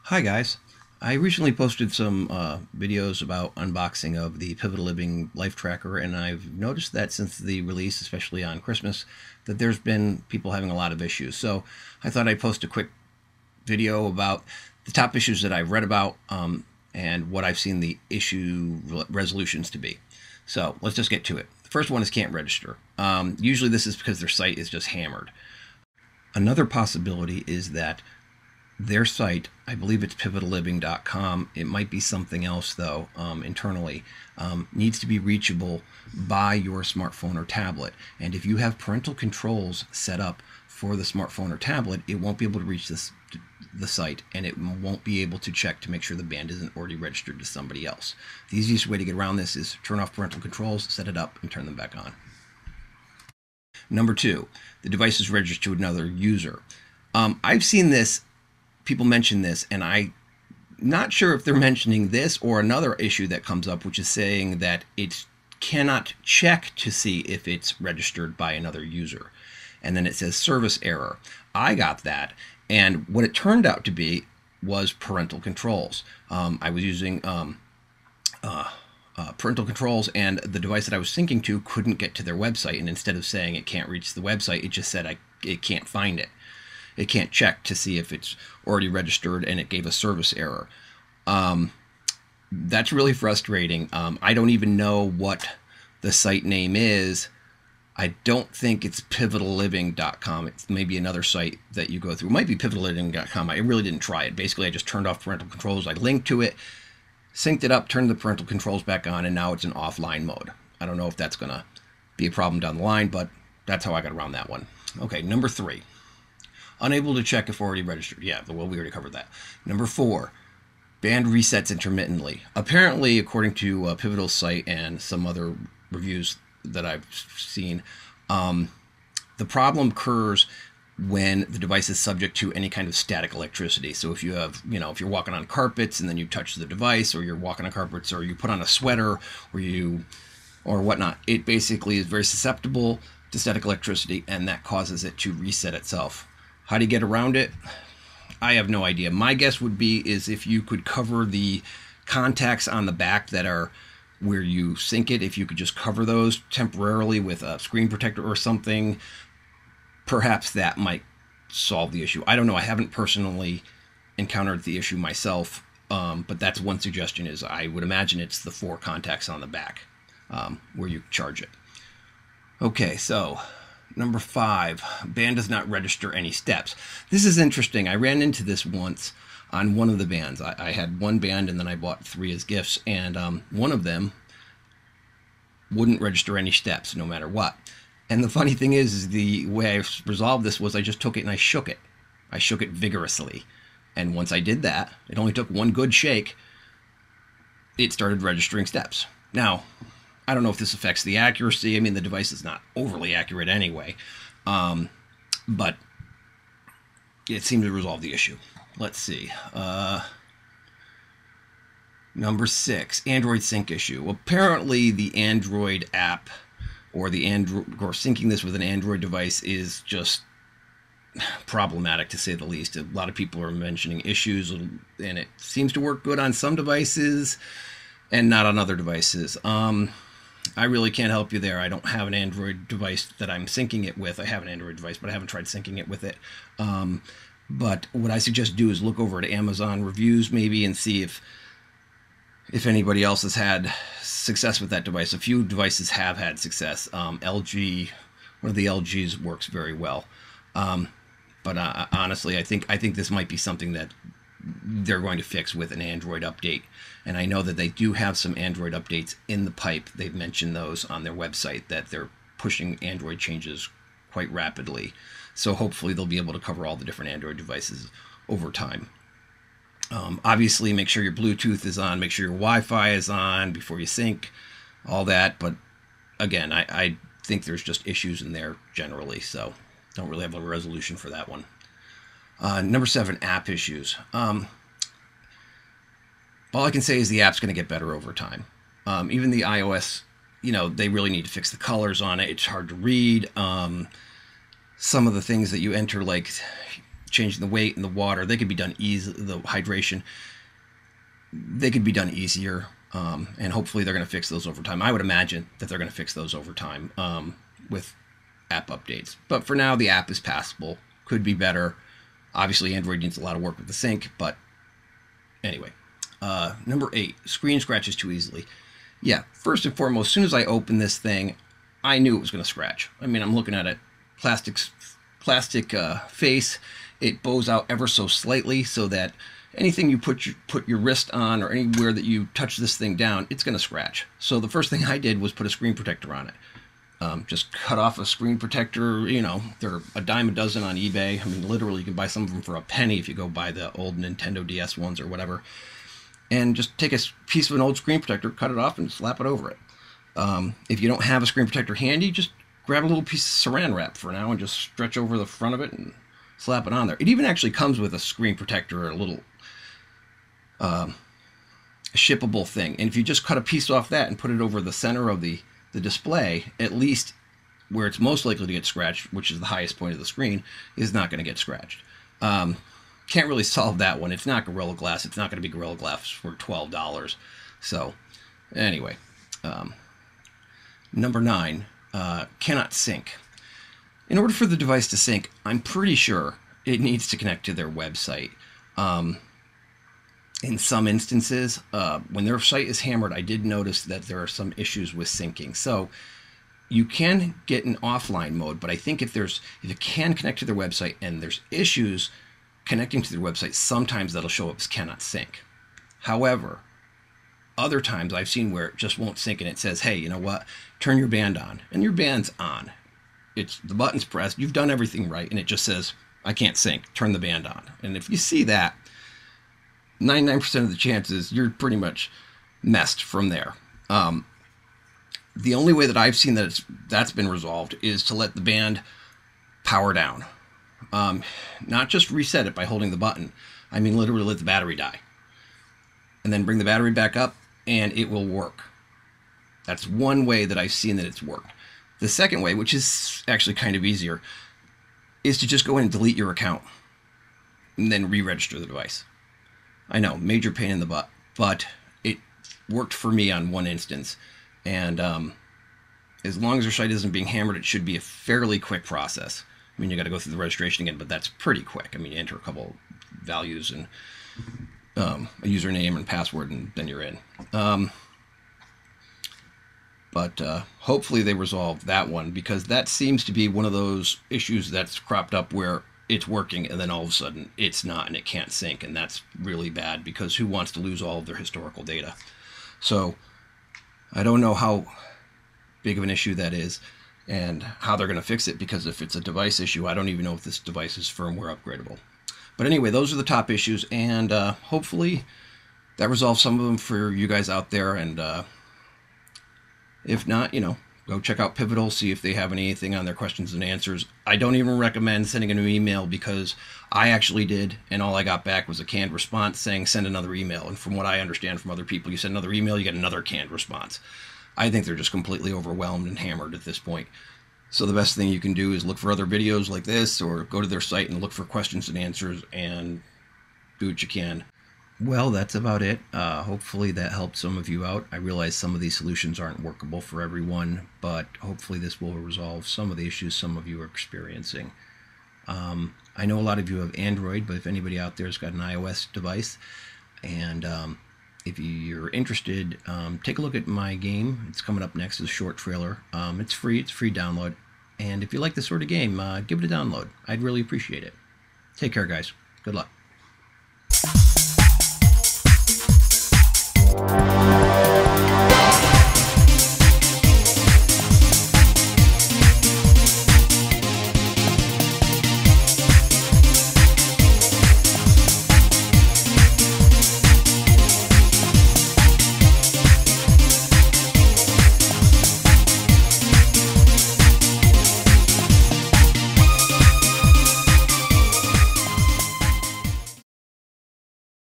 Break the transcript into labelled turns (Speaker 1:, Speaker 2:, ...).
Speaker 1: Hi guys. I recently posted some videos about unboxing of the Pivotal Living Life Tracker, and I've noticed that since the release, especially on Christmas, that there's been people having a lot of issues. So I thought I'd post a quick video about the top issues that I've read about and what I've seen the issue resolutions to be. So let's just get to it. The first one is can't register. Usually this is because their site is just hammered. Another possibility is that their site, I believe it's pivotalliving.com, it might be something else though, internally, needs to be reachable by your smartphone or tablet. And if you have parental controls set up for the smartphone or tablet, it won't be able to reach the site, and it won't be able to check to make sure the band isn't already registered to somebody else. The easiest way to get around this is turn off parental controls, set it up, and turn them back on. Number two, the device is registered to another user. I've seen this, people mention this, and I'm not sure if they're mentioning this or another issue that comes up, which is saying that it cannot check to see if it's registered by another user. And then it says service error. I got that, and what it turned out to be was parental controls. I was using parental controls, and the device that I was syncing to couldn't get to their website, and instead of saying it can't reach the website, it just said it can't find it. It can't check to see if it's already registered, and it gave a service error. That's really frustrating. I don't even know what the site name is. I don't think it's pivotalliving.com. It's maybe another site that you go through. It might be pivotalliving.com. I really didn't try it. Basically, I just turned off parental controls. I linked to it, synced it up, turned the parental controls back on, and now it's in offline mode. I don't know if that's going to be a problem down the line, but that's how I got around that one. Okay, number three. Unable to check if already registered. Yeah, well, we already covered that. Number four, band resets intermittently. Apparently, according to Pivotal's site and some other reviews that I've seen, the problem occurs when the device is subject to any kind of static electricity. So if you have, if you're walking on carpets and then you touch the device, or you're walking on carpets, or you put on a sweater, or whatnot, it basically is very susceptible to static electricity, and that causes it to reset itself. How do you get around it? I have no idea. My guess would be is if you could cover the contacts on the back that are where you sync it, if you could just cover those temporarily with a screen protector or something, perhaps that might solve the issue. I don't know. I haven't personally encountered the issue myself, but that's one suggestion. Is I would imagine it's the four contacts on the back where you charge it. Okay, so number five, band does not register any steps. This is interesting. I ran into this once on one of the bands. I had one band, and then I bought three as gifts, and one of them wouldn't register any steps no matter what. And the funny thing is the way I resolved this was I just took it and I shook it. I shook it vigorously. And once I did that, it only took one good shake, it started registering steps. Now, I don't know if this affects the accuracy. I mean, the device is not overly accurate anyway, but it seemed to resolve the issue. Let's see. Number six, Android sync issue. Apparently, the Android app or syncing this with an Android device is just problematic, to say the least. A lot of people are mentioning issues, and it seems to work good on some devices and not on other devices. I really can't help you there. I don't have an Android device that I'm syncing it with. I have an Android device, but I haven't tried syncing it with it. But what I suggest do is look over at Amazon reviews maybe and see if anybody else has had success with that device. A few devices have had success. LG, one of the LGs works very well. But honestly, I think this might be something that they're going to fix with an Android update. And I know that they do have some Android updates in the pipe. They've mentioned those on their website, that they're pushing Android changes quite rapidly. So hopefully they'll be able to cover all the different Android devices over time. Obviously, make sure your Bluetooth is on, make sure your Wi-Fi is on before you sync, all that. But again, I think there's just issues in there generally, so don't really have a resolution for that one. Number seven, app issues. All I can say is the app's going to get better over time. Even the iOS, they really need to fix the colors on it. It's hard to read. Some of the things that you enter, like changing the weight and the water, they could be done easy. The hydration, they could be done easier, and hopefully they're going to fix those over time. I would imagine that they're going to fix those over time with app updates. But for now, the app is passable. Could be better. Obviously, Android needs a lot of work with the sync, but anyway. Number 8, screen scratches too easily. Yeah, first and foremost, as soon as I opened this thing, I knew it was going to scratch. I mean, I'm looking at it, plastic face. It bows out ever so slightly so that anything you put your wrist on or anywhere that you touch this thing down, it's going to scratch. So the first thing I did was put a screen protector on it. Just cut off a screen protector. You know, they're a dime a dozen on eBay. I mean, literally, you can buy some of them for a penny if you go buy the old Nintendo DS ones or whatever. And just take a piece of an old screen protector, cut it off, and slap it over it. If you don't have a screen protector handy, just grab a little piece of saran wrap for now and just stretch over the front of it and slap it on there. It even actually comes with a screen protector, or a little shippable thing. And if you just cut a piece off that and put it over the center of the display, at least where it's most likely to get scratched, which is the highest point of the screen, is not going to get scratched. Can't really solve that one. It's not Gorilla Glass. It's not going to be Gorilla Glass for $12. So anyway, number 9, cannot sync. In order for the device to sync, I'm pretty sure it needs to connect to their website. In some instances, when their site is hammered, I did notice that there are some issues with syncing. So you can get an offline mode, but I think if it can connect to their website and there's issues connecting to their website, sometimes that'll show up as cannot sync. However, other times I've seen where it just won't sync and it says, hey, you know what, turn your band on. And your band's on. The button's pressed, you've done everything right, and it just says, I can't sync, turn the band on. And if you see that, 99% of the chances you're pretty much messed from there. The only way that I've seen that that's been resolved is to let the band power down. Not just reset it by holding the button. I mean, literally let the battery die. And then bring the battery back up, and it will work. That's one way that I've seen that it's worked. The second way, which is actually kind of easier, is to just go in and delete your account and then re-register the device. I know, major pain in the butt, but it worked for me on one instance. And as long as your site isn't being hammered, it should be a fairly quick process. I mean, you got to go through the registration again, but that's pretty quick. I mean, you enter a couple values and a username and password, and then you're in. But hopefully they resolve that one, because that seems to be one of those issues that's cropped up where it's working and then all of a sudden it's not and it can't sync, and that's really bad, because who wants to lose all of their historical data? So I don't know how big of an issue that is and how they're going to fix it, because if it's a device issue, I don't even know if this device is firmware upgradable. But anyway, those are the top issues, and hopefully that resolves some of them for you guys out there. And if not, you know, go check out Pivotal, see if they have anything on their questions and answers. I don't even recommend sending a new email, because I actually did, and all I got back was a canned response saying send another email. And from what I understand from other people, you send another email, you get another canned response. I think they're just completely overwhelmed and hammered at this point. So the best thing you can do is look for other videos like this, or go to their site and look for questions and answers and do what you can. Well, that's about it. Hopefully that helped some of you out. I realize some of these solutions aren't workable for everyone, but hopefully this will resolve some of the issues some of you are experiencing. I know a lot of you have Android, but if anybody out there has got an iOS device, and if you're interested, take a look at my game. It's coming up next as a short trailer. It's free download. And if you like this sort of game, give it a download. I'd really appreciate it. Take care, guys. Good luck.